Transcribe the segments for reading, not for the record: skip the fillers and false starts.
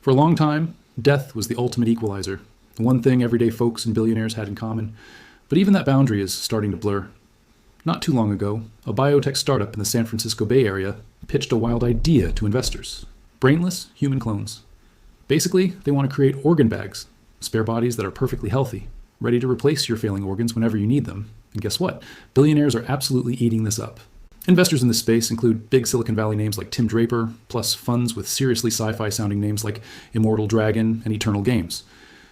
For a long time, death was the ultimate equalizer, the one thing everyday folks and billionaires had in common. But even that boundary is starting to blur. Not too long ago, a biotech startup in the San Francisco Bay Area pitched a wild idea to investors: brainless human clones. Basically, they want to create organ bags, spare bodies that are perfectly healthy, ready to replace your failing organs whenever you need them. And guess what? Billionaires are absolutely eating this up. Investors in this space include big Silicon Valley names like Tim Draper, plus funds with seriously sci-fi sounding names like Immortal Dragon and Eternal Games.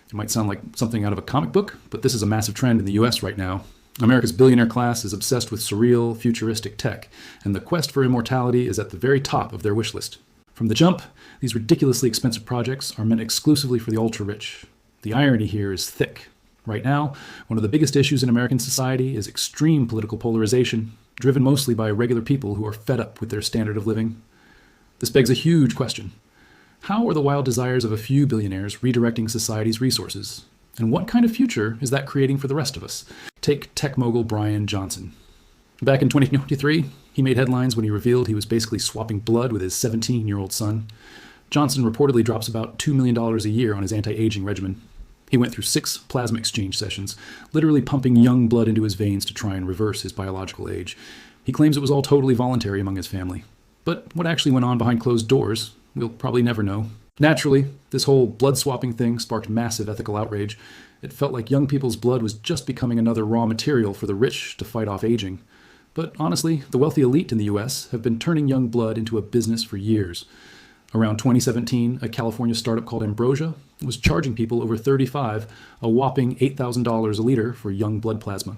It might sound like something out of a comic book, but this is a massive trend in the US right now. America's billionaire class is obsessed with surreal, futuristic tech, and the quest for immortality is at the very top of their wish list. From the jump, these ridiculously expensive projects are meant exclusively for the ultra-rich. The irony here is thick. Right now, one of the biggest issues in American society is extreme political polarization, driven mostly by regular people who are fed up with their standard of living. This begs a huge question. How are the wild desires of a few billionaires redirecting society's resources? And what kind of future is that creating for the rest of us? Take tech mogul Bryan Johnson. Back in 2023, he made headlines when he revealed he was basically swapping blood with his 17-year-old son. Johnson reportedly drops about $2 million a year on his anti-aging regimen. He went through 6 plasma exchange sessions, literally pumping young blood into his veins to try and reverse his biological age. He claims it was all totally voluntary among his family. But what actually went on behind closed doors, we'll probably never know. Naturally, this whole blood-swapping thing sparked massive ethical outrage. It felt like young people's blood was just becoming another raw material for the rich to fight off aging. But honestly, the wealthy elite in the US have been turning young blood into a business for years. Around 2017, a California startup called Ambrosia was charging people over 35 a whopping $8,000 a liter for young blood plasma.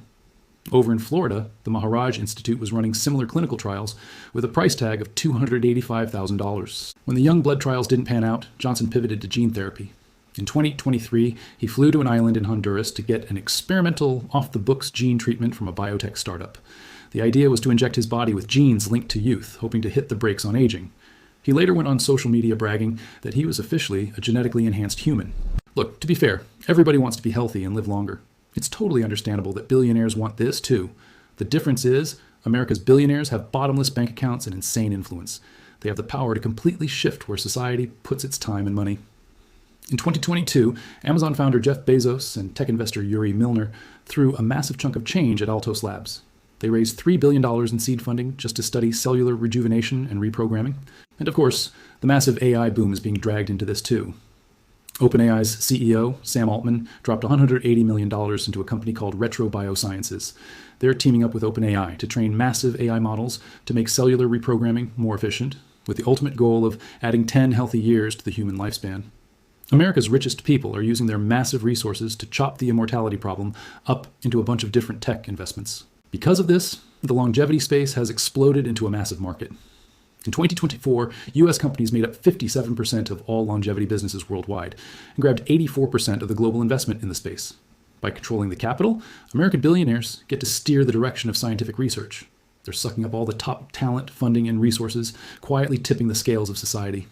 Over in Florida, the Maharaj Institute was running similar clinical trials with a price tag of $285,000. When the young blood trials didn't pan out, Johnson pivoted to gene therapy. In 2023, he flew to an island in Honduras to get an experimental, off-the-books gene treatment from a biotech startup. The idea was to inject his body with genes linked to youth, hoping to hit the brakes on aging. He later went on social media bragging that he was officially a genetically enhanced human. Look, to be fair, everybody wants to be healthy and live longer. It's totally understandable that billionaires want this too. The difference is, America's billionaires have bottomless bank accounts and insane influence. They have the power to completely shift where society puts its time and money. In 2022, Amazon founder Jeff Bezos and tech investor Yuri Milner threw a massive chunk of change at Altos Labs. They raised $3 billion in seed funding just to study cellular rejuvenation and reprogramming. And of course, the massive AI boom is being dragged into this too. OpenAI's CEO, Sam Altman, dropped $180 million into a company called Biosciences. They're teaming up with OpenAI to train massive AI models to make cellular reprogramming more efficient, with the ultimate goal of adding 10 healthy years to the human lifespan. America's richest people are using their massive resources to chop the immortality problem up into a bunch of different tech investments. Because of this, the longevity space has exploded into a massive market. In 2024, US companies made up 57% of all longevity businesses worldwide and grabbed 84% of the global investment in the space. By controlling the capital, American billionaires get to steer the direction of scientific research. They're sucking up all the top talent, funding, and resources, quietly tipping the scales of society.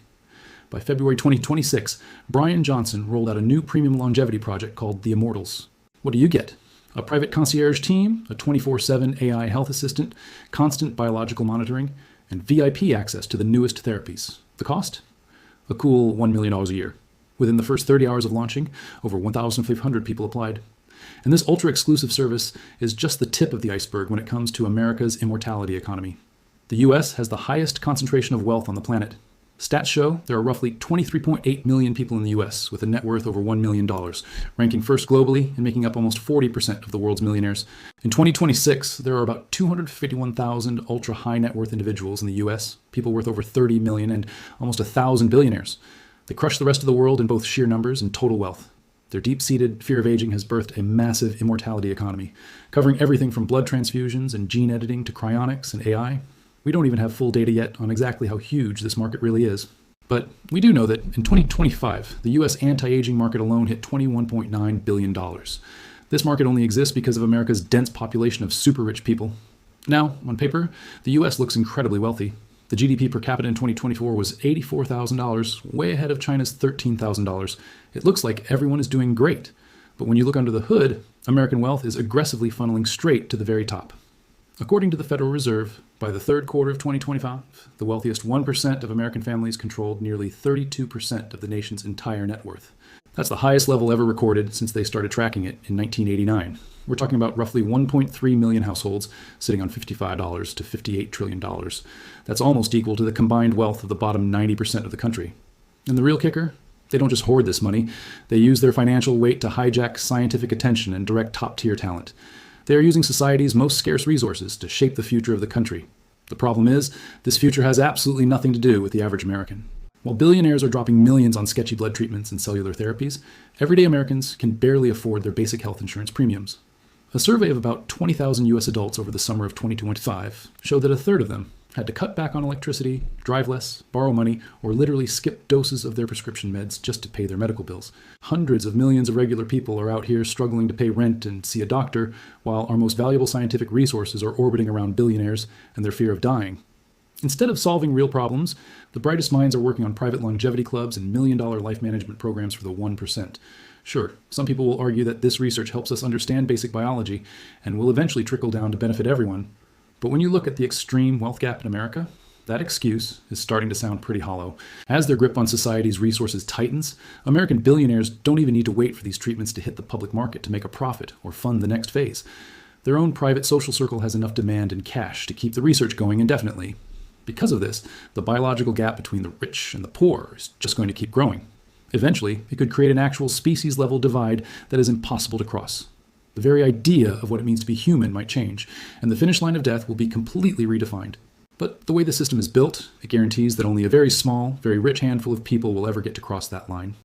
By February 2026, Bryan Johnson rolled out a new premium longevity project called the Immortals. What do you get? A private concierge team, a 24/7 AI health assistant, constant biological monitoring, and VIP access to the newest therapies. The cost? A cool $1 million a year. Within the first 30 hours of launching, over 1,500 people applied. And this ultra-exclusive service is just the tip of the iceberg when it comes to America's immortality economy. The US has the highest concentration of wealth on the planet. Stats show there are roughly 23.8 million people in the US with a net worth over $1 million, ranking first globally and making up almost 40% of the world's millionaires. In 2026, there are about 251,000 ultra-high net worth individuals in the US, people worth over 30 million, and almost 1,000 billionaires. They crush the rest of the world in both sheer numbers and total wealth. Their deep-seated fear of aging has birthed a massive immortality economy, covering everything from blood transfusions and gene editing to cryonics and AI. We don't even have full data yet on exactly how huge this market really is. But we do know that in 2025, the US anti-aging market alone hit $21.9 billion. This market only exists because of America's dense population of super-rich people. Now, on paper, the US looks incredibly wealthy. The GDP per capita in 2024 was $84,000, way ahead of China's $13,000. It looks like everyone is doing great. But when you look under the hood, American wealth is aggressively funneling straight to the very top. According to the Federal Reserve, by the third quarter of 2025, the wealthiest 1% of American families controlled nearly 32% of the nation's entire net worth. That's the highest level ever recorded since they started tracking it in 1989. We're talking about roughly 1.3 million households sitting on $55 to $58 trillion. That's almost equal to the combined wealth of the bottom 90% of the country. And the real kicker? They don't just hoard this money. They use their financial weight to hijack scientific attention and direct top-tier talent. They are using society's most scarce resources to shape the future of the country. The problem is, this future has absolutely nothing to do with the average American. While billionaires are dropping millions on sketchy blood treatments and cellular therapies, everyday Americans can barely afford their basic health insurance premiums. A survey of about 20,000 U.S. adults over the summer of 2025 showed that a third of them had to cut back on electricity, drive less, borrow money, or literally skip doses of their prescription meds just to pay their medical bills. Hundreds of millions of regular people are out here struggling to pay rent and see a doctor, while our most valuable scientific resources are orbiting around billionaires and their fear of dying. Instead of solving real problems, the brightest minds are working on private longevity clubs and million-dollar life management programs for the 1%. Sure, some people will argue that this research helps us understand basic biology and will eventually trickle down to benefit everyone. But when you look at the extreme wealth gap in America, that excuse is starting to sound pretty hollow. As their grip on society's resources tightens, American billionaires don't even need to wait for these treatments to hit the public market to make a profit or fund the next phase. Their own private social circle has enough demand and cash to keep the research going indefinitely. Because of this, the biological gap between the rich and the poor is just going to keep growing. Eventually, it could create an actual species-level divide that is impossible to cross. The very idea of what it means to be human might change, and the finish line of death will be completely redefined. But the way the system is built, it guarantees that only a very small, very rich handful of people will ever get to cross that line.